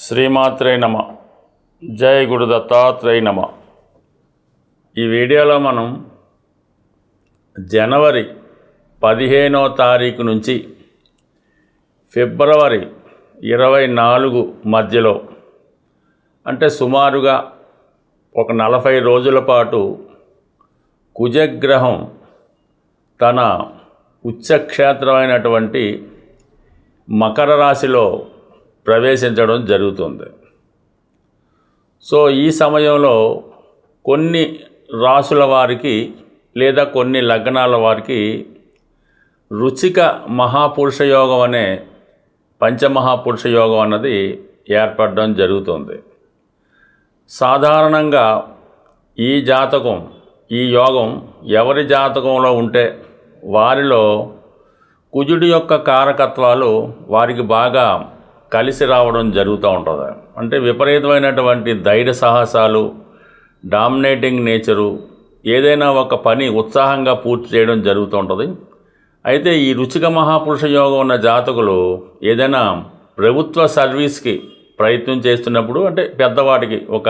శ్రీమాత్రే నమ. జై గురు దత్తాత్రేయ నమ. ఈ వీడియోలో మనం జనవరి 15వ తారీఖు నుంచి ఫిబ్రవరి 24 మధ్యలో అంటే సుమారుగా ఒక 40 రోజుల పాటు కుజగ్రహం తన ఉచ్చక్షేత్రమైనటువంటి మకర రాశిలో ప్రవేశించడం జరుగుతుంది. సో ఈ సమయంలో కొన్ని రాశుల వారికి లేదా కొన్ని లగ్నాల వారికి రుచిక మహాపురుష యోగం అనే పంచమహాపురుష యోగం అన్నది ఏర్పడడం జరుగుతుంది. సాధారణంగా ఈ యోగం ఎవరి జాతకంలో ఉంటే వారిలో కుజుడి యొక్క కారకత్వాలు వారికి బాగా కలిసి రావడం జరుగుతూ ఉంటుంది. అంటే విపరీతమైనటువంటి ధైర్య సాహసాలు, డామినేటింగ్ నేచరు, ఏదైనా ఒక పని ఉత్సాహంగా పూర్తి చేయడం జరుగుతూ ఉంటుంది. అయితే ఈ రుచిక మహాపురుష యోగం ఉన్న జాతకులు ఏదైనా ప్రభుత్వ సర్వీస్కి ప్రయత్నం చేస్తున్నప్పుడు, అంటే పెద్దవాటికి ఒక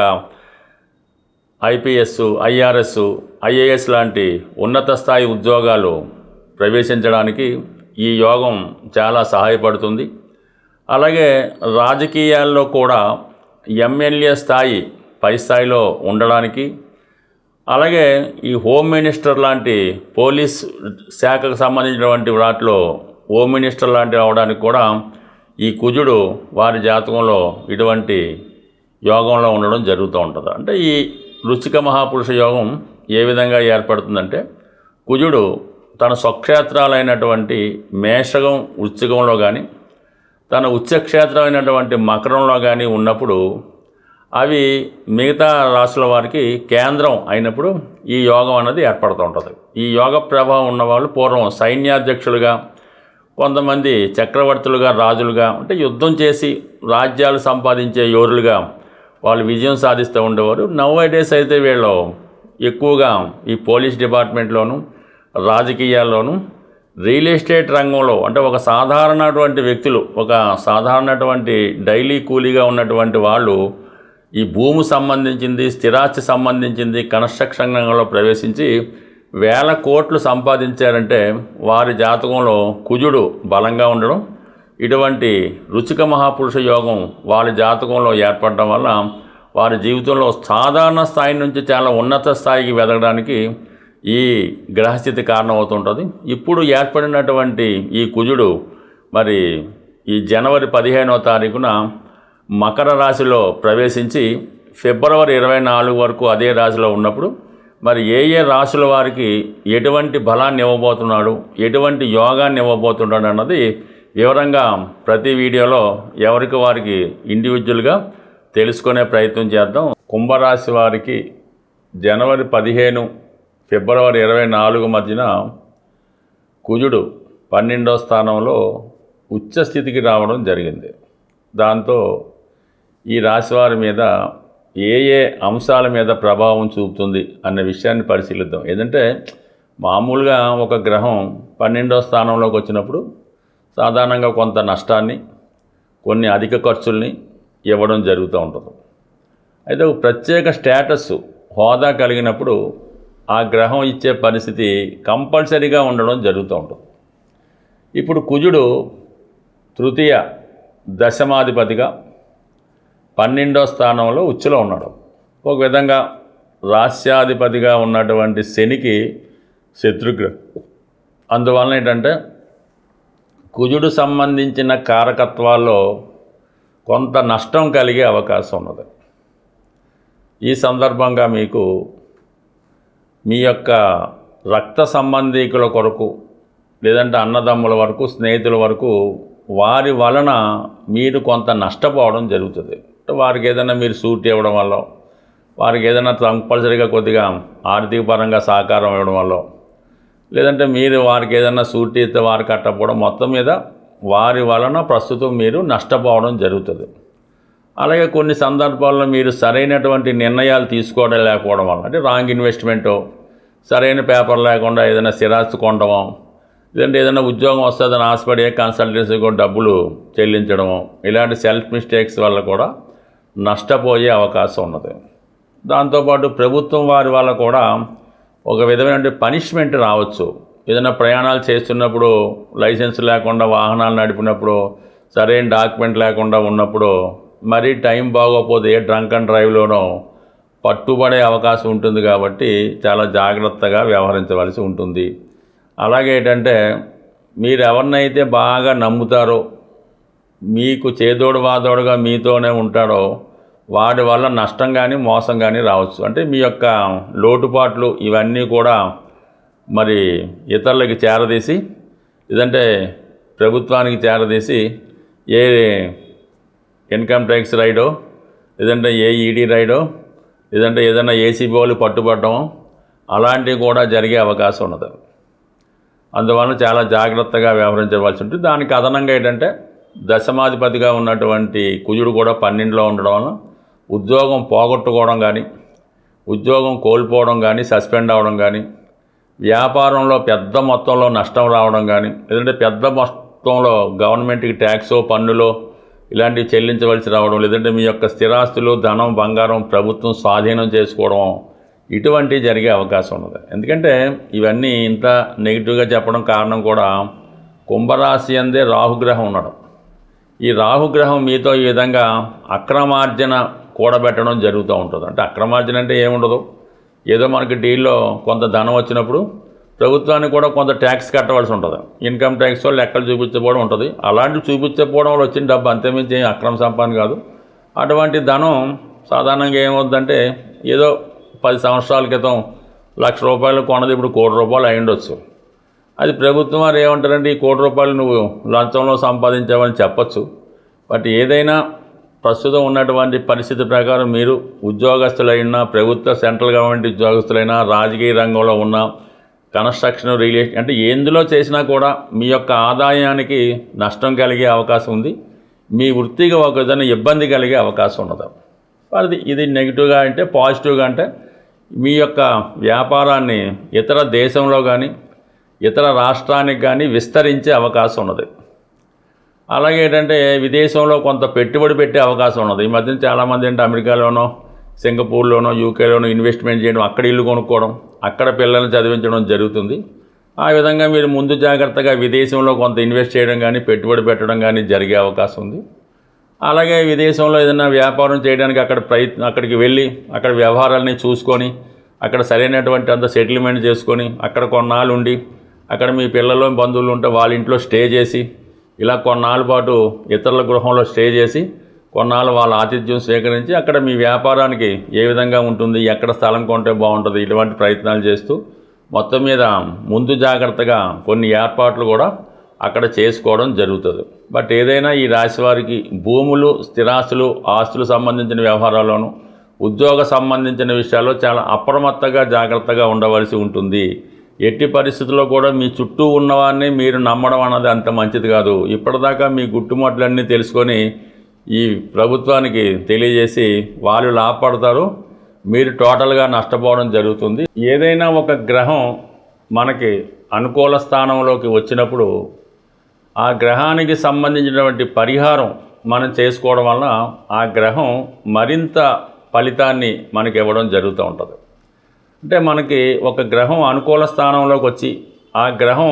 ఐపీఎస్, ఐఆర్ఎస్, ఐఏఎస్ లాంటి ఉన్నత స్థాయి ఉద్యోగాలు ప్రవేశించడానికి ఈ యోగం చాలా సహాయపడుతుంది. అలాగే రాజకీయాల్లో కూడా ఎమ్మెల్యే స్థాయి పై స్థాయిలో ఉండడానికి, అలాగే ఈ హోమ్ మినిస్టర్ లాంటి పోలీస్ శాఖకు సంబంధించినటువంటి వాటిలో హోమ్ మినిస్టర్ లాంటివి అవడానికి కూడా ఈ కుజుడు వారి జాతకంలో ఇటువంటి యోగంలో ఉండడం జరుగుతూ ఉంటుంది. అంటే ఈ రుచిక మహాపురుష యోగం ఏ విధంగా ఏర్పడుతుందంటే, కుజుడు తన స్వక్షేత్రాలైనటువంటి మేషకం, వృశ్చికంలో కానీ తన ఉచ్చక్షేత్రమైనటువంటి మకరంలో కానీ ఉన్నప్పుడు అవి మిగతా రాశుల వారికి కేంద్రం అయినప్పుడు ఈ యోగం అన్నది ఏర్పడుతూ ఉంటుంది. ఈ యోగ ప్రభావం ఉన్నవాళ్ళు పూర్వం సైన్యాధ్యక్షులుగా, కొంతమంది చక్రవర్తులుగా, రాజులుగా, అంటే యుద్ధం చేసి రాజ్యాలు సంపాదించే యోరులుగా వాళ్ళు విజయం సాధిస్తూ ఉండేవారు. నవ్ డేస్ అయితే వీళ్ళు ఎక్కువగా ఈ పోలీస్ డిపార్ట్మెంట్లోను, రాజకీయాల్లోనూ, రియల్ ఎస్టేట్ రంగంలో, అంటే ఒక సాధారణటువంటి వ్యక్తులు, ఒక సాధారణటువంటి డైలీ కూలీగా ఉన్నటువంటి వాళ్ళు ఈ భూమి సంబంధించింది, స్థిరాస్తి సంబంధించింది కన్స్ట్రక్షన్ రంగంలో ప్రవేశించి వేల కోట్లు సంపాదించారంటే వారి జాతకంలో కుజుడు బలంగా ఉండడం, ఇటువంటి రుచిక మహాపురుష యోగం వారి జాతకంలో ఏర్పడడం వల్ల వారి జీవితంలో సాధారణ స్థాయి నుంచి చాలా ఉన్నత స్థాయికి వెదగడానికి ఈ గ్రహస్థితి కారణమవుతుంటుంది. ఇప్పుడు ఏర్పడినటువంటి ఈ కుజుడు మరి ఈ జనవరి 15వ తారీఖున మకర రాశిలో ప్రవేశించి ఫిబ్రవరి 24 వరకు అదే రాశిలో ఉన్నప్పుడు మరి ఏ రాశుల వారికి ఎటువంటి బలాన్ని ఇవ్వబోతున్నాడు, ఎటువంటి యోగాన్ని ఇవ్వబోతున్నాడు అన్నది వివరంగా ప్రతి వీడియోలో ఎవరికి వారికి ఇండివిజువల్గా తెలుసుకునే ప్రయత్నం చేద్దాం. కుంభరాశి వారికి జనవరి 15 ఫిబ్రవరి 24 మధ్యన కుజుడు 12వ స్థానంలో ఉచ్చ స్థితికి రావడం జరిగింది. దాంతో ఈ రాశివారి మీద ఏ అంశాల మీద ప్రభావం చూపుతుంది అన్న విషయాన్ని పరిశీలిద్దాం. ఏదంటే మామూలుగా ఒక గ్రహం 12వ స్థానంలోకి వచ్చినప్పుడు సాధారణంగా కొంత నష్టాన్ని, కొన్ని అధిక ఖర్చుల్ని ఇవ్వడం జరుగుతూ ఉంటుంది. అయితే ఒక ప్రత్యేక స్టేటస్, హోదా కలిగినప్పుడు ఆ గ్రహం ఇచ్చే పరిస్థితి కంపల్సరీగా ఉండడం జరుగుతూ ఉంటుంది. ఇప్పుడు కుజుడు తృతీయ దశమాధిపతిగా 12వ స్థానంలో ఉచ్చులో ఉన్నాడు. ఒక విధంగా రాస్యాధిపతిగా ఉన్నటువంటి శనికి శత్రుగ్రహం. అందువలన ఏంటంటే కుజుడు సంబంధించిన కారకత్వాల్లో కొంత నష్టం కలిగే అవకాశం ఉన్నది. ఈ సందర్భంగా మీకు మీ యొక్క రక్త సంబంధీకుల కొరకు, లేదంటే అన్నదమ్ముల వరకు, స్నేహితుల వరకు వారి వలన మీరు కొంత నష్టపోవడం జరుగుతుంది. వారికి ఏదైనా మీరు సూట్ ఇవ్వడం వల్ల, వారికి ఏదైనా కంపల్సరీగా కొద్దిగా ఆర్థిక పరంగా సహకారం ఇవ్వడం వల్ల, లేదంటే మీరు వారికి ఏదైనా సూట్ ఇస్తే వారు కట్టకపోవడం, మొత్తం మీద వారి వలన ప్రస్తుతం మీరు నష్టపోవడం జరుగుతుంది. అలాగే కొన్ని సందర్భాల్లో మీరు సరైనటువంటి నిర్ణయాలు తీసుకోవడం లేకపోవడం వల్ల, అంటే రాంగ్ ఇన్వెస్ట్మెంటో, సరైన పేపర్ లేకుండా ఏదైనా స్థిరాస్తి కొనడమో, లేదంటే ఏదైనా ఉద్యోగం వస్తుందని ఆశపడి కన్సల్టెన్సీ కూడా డబ్బులు చెల్లించడము, ఇలాంటి సెల్ఫ్ మిస్టేక్స్ వల్ల కూడా నష్టపోయే అవకాశం ఉన్నది. దాంతోపాటు ప్రభుత్వం వారి వల్ల కూడా ఒక విధమైన పనిష్మెంట్ రావచ్చు. ఏదైనా ప్రయాణాలు చేస్తున్నప్పుడు లైసెన్స్ లేకుండా వాహనాలు నడిపినప్పుడు, సరైన డాక్యుమెంట్ లేకుండా ఉన్నప్పుడు, మరీ టైం బాగోకపోతే ఏ డ్రంక్ అండ్ డ్రైవ్లోనో పట్టుబడే అవకాశం ఉంటుంది. కాబట్టి చాలా జాగ్రత్తగా వ్యవహరించవలసి ఉంటుంది. అలాగే ఏంటంటే మీరు ఎవరినైతే బాగా నమ్ముతారో, మీకు చేదోడు వాదోడుగా మీతోనే ఉంటాడో వాడి వల్ల నష్టం కానీ మోసం కానీ రావచ్చు. అంటే మీ యొక్క లోటుపాట్లు ఇవన్నీ కూడా మరి ఇతరులకి చేరదీసి, లేదంటే ప్రభుత్వానికి చేరదీసి ఏ ఇన్కమ్ ట్యాక్స్ రైడో, లేదంటే ఏ ఈడీ రైడో, లేదంటే ఏదైనా ఏసీబీ వాళ్ళు పట్టుబడటం అలాంటివి కూడా జరిగే అవకాశం ఉన్నది. అందువల్ల చాలా జాగ్రత్తగా వ్యవహరించవలసి ఉంటుంది. దానికి అదనంగా ఏంటంటే దశమాధిపతిగా ఉన్నటువంటి కుజుడు కూడా 12లో ఉండడం వలన ఉద్యోగం పోగొట్టుకోవడం కానీ, ఉద్యోగం కోల్పోవడం కానీ, సస్పెండ్ అవ్వడం కానీ, వ్యాపారంలో పెద్ద మొత్తంలో నష్టం రావడం కానీ, లేదంటే పెద్ద మొత్తంలో గవర్నమెంట్కి ట్యాక్సో పన్నులో ఇలాంటివి చెల్లించవలసి రావడం, లేదంటే మీ యొక్క స్థిరాస్తులు ధనం బంగారం ప్రభుత్వం స్వాధీనం చేసుకోవడం, ఇటువంటివి జరిగే అవకాశం ఉన్నది. ఎందుకంటే ఇవన్నీ ఇంత నెగిటివ్గా చెప్పడం కారణం కూడా కుంభరాశి అందే రాహుగ్రహం ఉండడం. ఈ రాహుగ్రహం మీతో ఈ విధంగా అక్రమార్జన కూడబెట్టడం జరుగుతూ ఉంటుంది. అంటే అక్రమార్జన అంటే ఏముండదు, ఏదో మనకి డీల్లో కొంత ధనం వచ్చినప్పుడు ప్రభుత్వానికి కూడా కొంత ట్యాక్స్ కట్టవలసి ఉంటుంది. ఇన్కమ్ ట్యాక్స్ లెక్కలు చూపించకపోవడం ఉంటుంది. అలాంటివి చూపించకపోవడం వల్ల వచ్చిన డబ్బు అంతేమించి అక్రమ సంపాదన కాదు. అటువంటి ధనం సాధారణంగా ఏమవుతుందంటే ఏదో 10 సంవత్సరాల క్రితం ₹1,00,000 కొన్నది ఇప్పుడు ₹1,00,00,000 అయి ఉండొచ్చు. అది ప్రభుత్వం వారు ఏమంటారంటే ఈ ₹1,00,00,000 నువ్వు లంచంలో సంపాదించావని చెప్పచ్చు. బట్ ఏదైనా ప్రస్తుతం ఉన్నటువంటి పరిస్థితి ప్రకారం మీరు ఉద్యోగస్తులైనా, ప్రభుత్వ సెంట్రల్ గవర్నమెంట్ ఉద్యోగస్తులైనా, రాజకీయ రంగంలో ఉన్న, కన్స్ట్రక్షన్ రిలేషన్ అంటే ఎందులో చేసినా కూడా మీ యొక్క ఆదాయానికి నష్టం కలిగే అవకాశం ఉంది. మీ వృత్తిగా ఒక విధంగా ఇబ్బంది కలిగే అవకాశం ఉన్నది. అది ఇది నెగిటివ్గా అంటే, పాజిటివ్గా అంటే మీ యొక్క వ్యాపారాన్ని ఇతర దేశంలో కానీ ఇతర రాష్ట్రానికి కానీ విస్తరించే అవకాశం ఉన్నది. అలాగే ఏంటంటే విదేశంలో కొంత పెట్టుబడి పెట్టే అవకాశం ఉన్నది. ఈ మధ్యన చాలామంది అంటే అమెరికాలోనో, సింగపూర్లోనో, యూకేలోనో ఇన్వెస్ట్మెంట్ చేయడం, అక్కడ ఇల్లు కొనుక్కోవడం, అక్కడ పిల్లల్ని చదివించడం జరుగుతుంది. ఆ విధంగా మీరు ముందు జాగ్రత్తగా విదేశంలో కొంత ఇన్వెస్ట్ చేయడం కానీ, పెట్టుబడి పెట్టడం కానీ జరిగే అవకాశం ఉంది. అలాగే విదేశంలో ఏదైనా వ్యాపారం చేయడానికి అక్కడికి వెళ్ళి అక్కడ వ్యవహారాలని చూసుకొని, అక్కడ సరైనటువంటి అంత సెటిల్మెంట్ చేసుకొని, అక్కడ కొన్నాళ్ళు ఉండి, అక్కడ మీ పిల్లలు బంధువులు ఉంటే వాళ్ళ ఇంట్లో స్టే చేసి, ఇలా కొన్నాళ్ళ పాటు ఇతరుల గృహంలో స్టే చేసి, కొన్నాళ్ళు వాళ్ళ ఆతిథ్యం స్వీకరించి అక్కడ మీ వ్యాపారానికి ఏ విధంగా ఉంటుంది, ఎక్కడ స్థలం కొంటే బాగుంటుంది, ఇటువంటి ప్రయత్నాలు చేస్తూ మొత్తం మీద ముందు జాగ్రత్తగా కొన్ని ఏర్పాట్లు కూడా అక్కడ చేసుకోవడం జరుగుతుంది. బట్ ఏదైనా ఈ రాశి వారికి భూములు, స్థిరాస్తులు, ఆస్తులు సంబంధించిన వ్యవహారాల్లోనూ, ఉద్యోగ సంబంధించిన విషయాల్లో చాలా అప్రమత్తంగా జాగ్రత్తగా ఉండవలసి ఉంటుంది. ఎట్టి పరిస్థితుల్లో కూడా మీ చుట్టూ ఉన్నవారిని మీరు నమ్మడం అన్నది అంత మంచిది కాదు. ఇప్పటిదాకా మీ గుట్టుమట్లన్నీ తెలుసుకొని ఈ ప్రభుత్వానికి తెలియజేసి వాళ్ళు లాభపడతారు, మీరు టోటల్గా నష్టపోవడం జరుగుతుంది. ఏదైనా ఒక గ్రహం మనకి అనుకూల స్థానంలోకి వచ్చినప్పుడు ఆ గ్రహానికి సంబంధించినటువంటి పరిహారం మనం చేసుకోవడం వలన ఆ గ్రహం మరింత ఫలితాన్ని మనకి ఇవ్వడం జరుగుతూ ఉంటుంది. అంటే మనకి ఒక గ్రహం అనుకూల స్థానంలోకి వచ్చి ఆ గ్రహం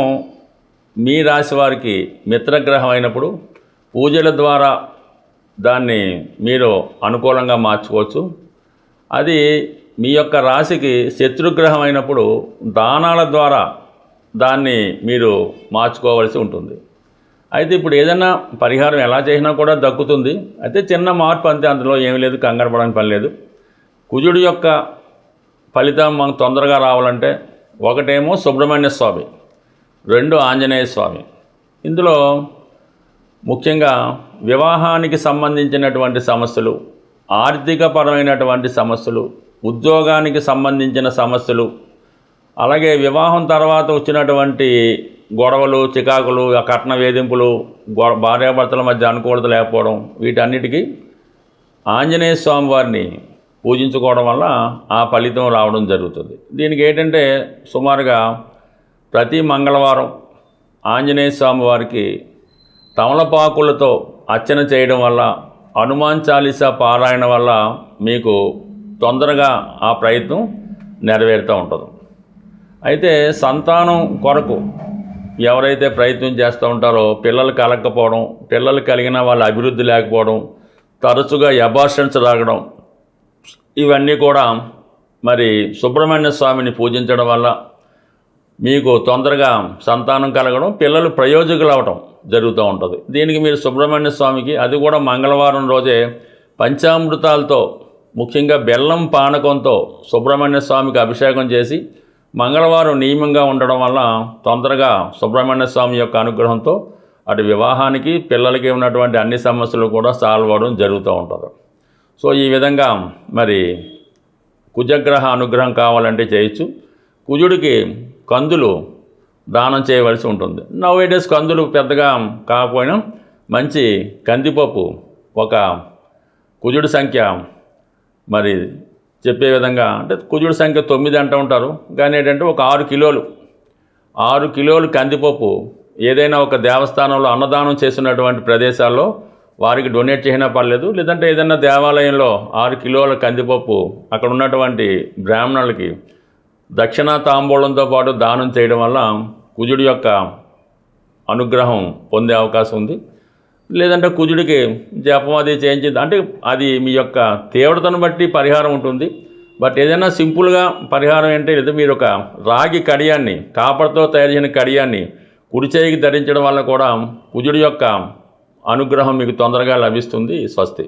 మీ రాశి వారికి మిత్రగ్రహం అయినప్పుడు పూజల ద్వారా దాన్ని మీరు అనుకూలంగా మార్చుకోవచ్చు. అది మీ యొక్క రాశికి శత్రుగ్రహం అయినప్పుడు దానాల ద్వారా దాన్ని మీరు మార్చుకోవాల్సి ఉంటుంది. అయితే ఇప్పుడు ఏదైనా పరిహారం ఎలా చేసినా కూడా దక్కుతుంది. అయితే చిన్న మార్పు అంతే, అందులో ఏమీ లేదు, కంగారు పడడానికి పని లేదు. కుజుడి యొక్క ఫలితం మనకు తొందరగా రావాలంటే ఒకటేమో సుబ్రహ్మణ్య స్వామి, 2 ఆంజనేయ స్వామి. ఇందులో ముఖ్యంగా వివాహానికి సంబంధించినటువంటి సమస్యలు, ఆర్థికపరమైనటువంటి సమస్యలు, ఉద్యోగానికి సంబంధించిన సమస్యలు, అలాగే వివాహం తర్వాత వచ్చినటువంటి గొడవలు, చికాకులు, కట్న వేధింపులు, భార్యాభర్తల మధ్య అనుకూలత లేకపోవడం, వీటన్నిటికీ ఆంజనేయ స్వామి వారిని పూజించుకోవడం వల్ల ఆ ఫలితం రావడం జరుగుతుంది. దీనికి ఏంటంటే సుమారుగా ప్రతి మంగళవారం ఆంజనేయ స్వామి వారికి తమలపాకులతో అర్చన చేయడం వల్ల, హనుమాన్ చాలీసా పారాయణ వల్ల మీకు తొందరగా ఆ ప్రయత్నం నెరవేరుతూ ఉంటుంది. అయితే సంతానం కొరకు ఎవరైతే ప్రయత్నం చేస్తూ ఉంటారో పిల్లలు కలగకపోవడం, పిల్లలు కలిగిన వాళ్ళ అభివృద్ధి లేకపోవడం, తరచుగా అబార్షన్స్ రాగడం, ఇవన్నీ కూడా మరి సుబ్రహ్మణ్య స్వామిని పూజించడం వల్ల మీకు తొందరగా సంతానం కలగడం, పిల్లలు ప్రయోజకులు అవడం జరుగుతూ ఉంటుంది. దీనికి మీరు సుబ్రహ్మణ్య స్వామికి, అది కూడా మంగళవారం రోజే పంచామృతాలతో, ముఖ్యంగా బెల్లం పానకంతో సుబ్రహ్మణ్య స్వామికి అభిషేకం చేసి మంగళవారం నియమంగా ఉండడం వల్ల తొందరగా సుబ్రహ్మణ్య స్వామి యొక్క అనుగ్రహంతో అటు వివాహానికి, పిల్లలకి ఉన్నటువంటి అన్ని సమస్యలు కూడా సాల్వ్ అవ్వడం జరుగుతూ ఉంటుంది. సో ఈ విధంగా మరి కుజగ్రహ అనుగ్రహం కావాలంటే చేయొచ్చు. కుజుడికి కందులు దానం చేయవలసి ఉంటుంది. నౌ-ఏ-డేస్ కందులు పెద్దగా కాకపోయినా మంచి కందిపప్పు, ఒక కుజుడి సంఖ్య మరి చెప్పే విధంగా, అంటే కుజుడి సంఖ్య 9 అంటూ ఉంటారు, కానీ ఏంటంటే ఒక 6 కిలోలు కందిపప్పు ఏదైనా ఒక దేవస్థానంలో అన్నదానం చేసినటువంటి ప్రదేశాల్లో వారికి డొనేట్ చేసినా పర్లేదు, లేదంటే ఏదైనా దేవాలయంలో 6 కిలోల కందిపప్పు అక్కడ ఉన్నటువంటి బ్రాహ్మణులకి దక్షిణ తాంబూలంతో పాటు దానం చేయడం వల్ల కుజుడి యొక్క అనుగ్రహం పొందే అవకాశం ఉంది. లేదంటే కుజుడికి జపం అది చేయించింది అంటే అది మీ యొక్క తీవ్రతను బట్టి పరిహారం ఉంటుంది. బట్ ఏదైనా సింపుల్గా పరిహారం ఏంటి, లేదా మీరు ఒక రాగి కడియాన్ని, కాపర్తో తయారు చేసిన కడియాన్ని కుడి చేయికి ధరించడం వల్ల కూడా కుజుడి యొక్క అనుగ్రహం మీకు తొందరగా లభిస్తుంది. స్వస్తి.